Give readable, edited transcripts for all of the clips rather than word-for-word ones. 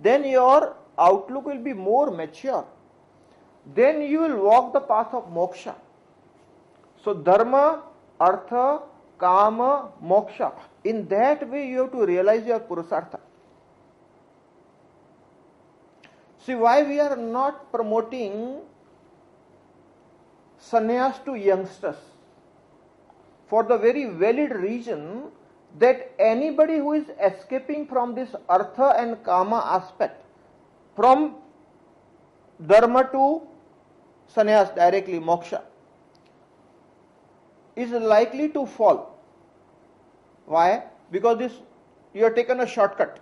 then your outlook will be more mature. Then you will walk the path of moksha. So dharma, artha, kama, moksha. In that way you have to realize your purusartha. See, why we are not promoting sannyas to youngsters? For the very valid reason that anybody who is escaping from this artha and kama aspect, from dharma to sannyas directly, moksha, is likely to fall. Why? Because you have taken a shortcut.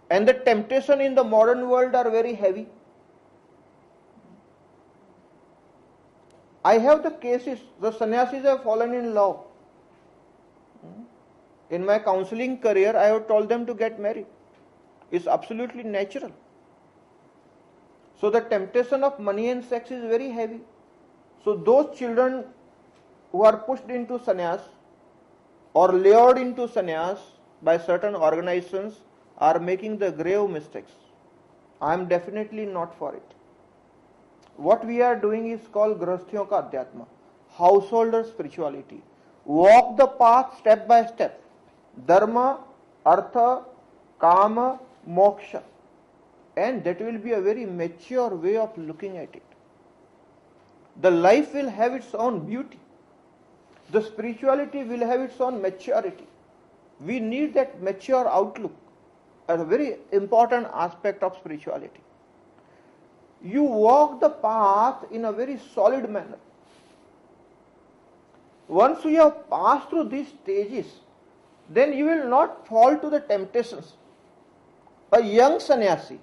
And the temptation in the modern world are very heavy. I have the cases, the sannyasis have fallen in love. In my counseling career, I have told them to get married. It's absolutely natural. So the temptation of money and sex is very heavy. So those children who are pushed into sannyas or lured into sannyas by certain organizations are making the grave mistakes. I am definitely not for it. What we are doing is called grahasthiyon ka adhyatma, householder spirituality. Walk the path step by step. Dharma, artha, kama, moksha. And that will be a very mature way of looking at it. The life will have its own beauty. The spirituality will have its own maturity. We need that mature outlook as a very important aspect of spirituality. You walk the path in a very solid manner. Once you have passed through these stages, then you will not fall to the temptations. A young sannyasi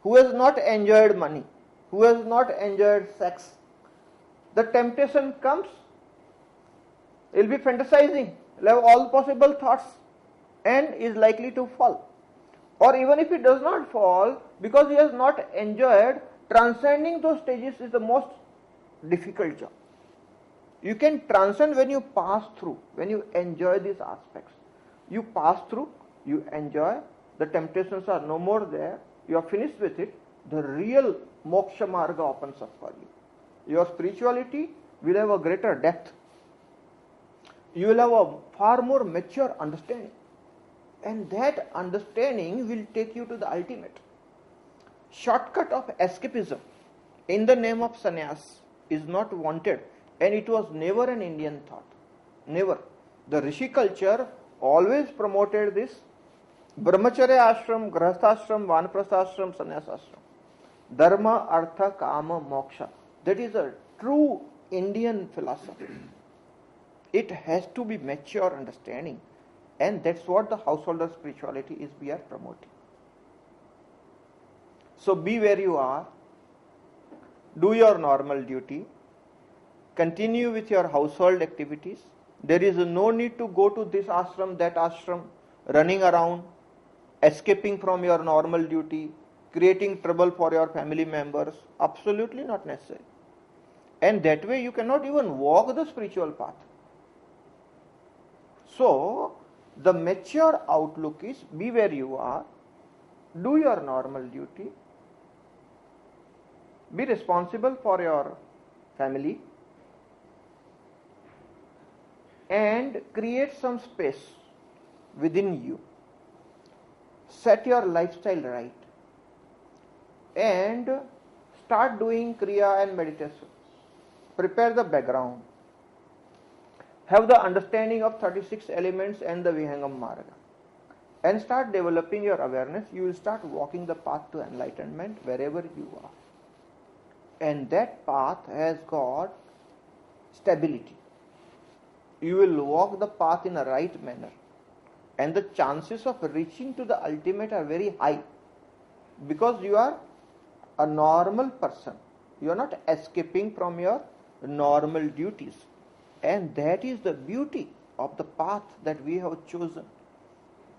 who has not enjoyed money, who has not enjoyed sex, the temptation comes, he will be fantasizing, will have all possible thoughts and is likely to fall. Or even if he does not fall, because he has not enjoyed, transcending those stages is the most difficult job. You can transcend when you pass through, when you enjoy these aspects. You pass through, you enjoy, the temptations are no more there, you are finished with it, the real moksha marga opens up for you. Your spirituality will have a greater depth. You will have a far more mature understanding. And that understanding will take you to the ultimate. Shortcut of escapism in the name of sannyas is not wanted, and it was never an Indian thought. Never. The Rishi culture always promoted this brahmacharya ashram, grahasthashram, vanaprasthashram, sannyasashram. Dharma, artha, kama, moksha. That is a true Indian philosophy. It has to be mature understanding. And that's what the householder spirituality is we are promoting. So be where you are, do your normal duty, continue with your household activities. There is no need to go to this ashram, that ashram, running around, escaping from your normal duty, creating trouble for your family members. Absolutely not necessary. And that way you cannot even walk the spiritual path. So, the mature outlook is be where you are, do your normal duty, be responsible for your family, and create some space within you. Set your lifestyle right and start doing kriya and meditation. Prepare the background. Have the understanding of 36 elements and the Vihangam Marga. And start developing your awareness. You will start walking the path to enlightenment wherever you are. And that path has got stability. You will walk the path in a right manner. And the chances of reaching to the ultimate are very high. Because you are a normal person. You are not escaping from your normal duties. And that is the beauty of the path that we have chosen.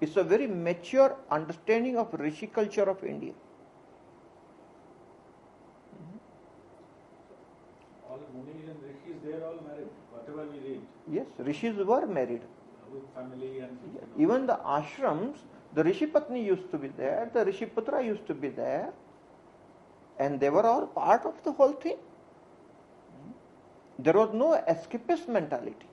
It's a very mature understanding of Rishi culture of India. All Munis and Rishis, they are all married, whatever we read. Yes, Rishis were married. With family and... Even the ashrams, The Rishi Patni used to be there, the Rishi Putra used to be there, and they were all part of the whole thing. There was no escapist mentality.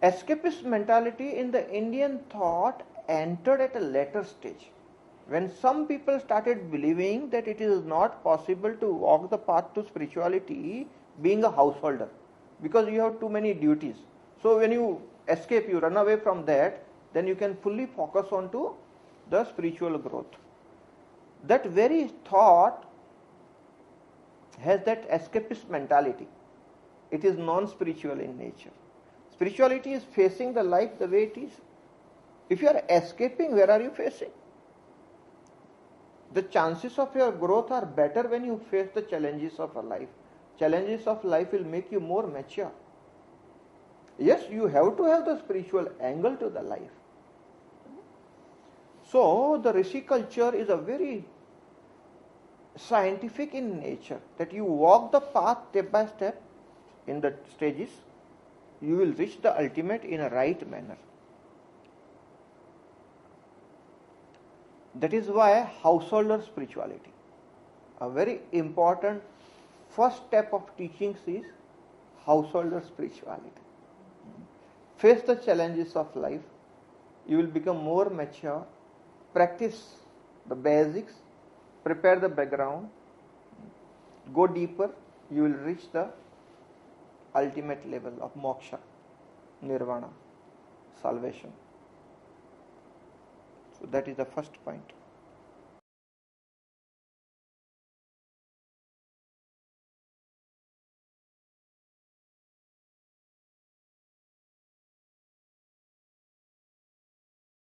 Escapist mentality in the Indian thought entered at a later stage, when some people started believing that it is not possible to walk the path to spirituality being a householder, because you have too many duties. So when you escape, you run away from that, then you can fully focus on to the spiritual growth. That very thought has that escapist mentality. It is non-spiritual in nature. Spirituality is facing the life the way it is. If you are escaping, where are you facing? The chances of your growth are better when you face the challenges of a life. Challenges of life will make you more mature. Yes, you have to have the spiritual angle to the life. So, the Rishi culture is a very scientific in nature, that you walk the path step by step in the stages, you will reach the ultimate in a right manner. That is why householder spirituality, a very important first step of teachings is householder spirituality. Face the challenges of life, you will become more mature, practice the basics, prepare the background, go deeper, you will reach the ultimate level of moksha, nirvana, salvation. So that is the first point.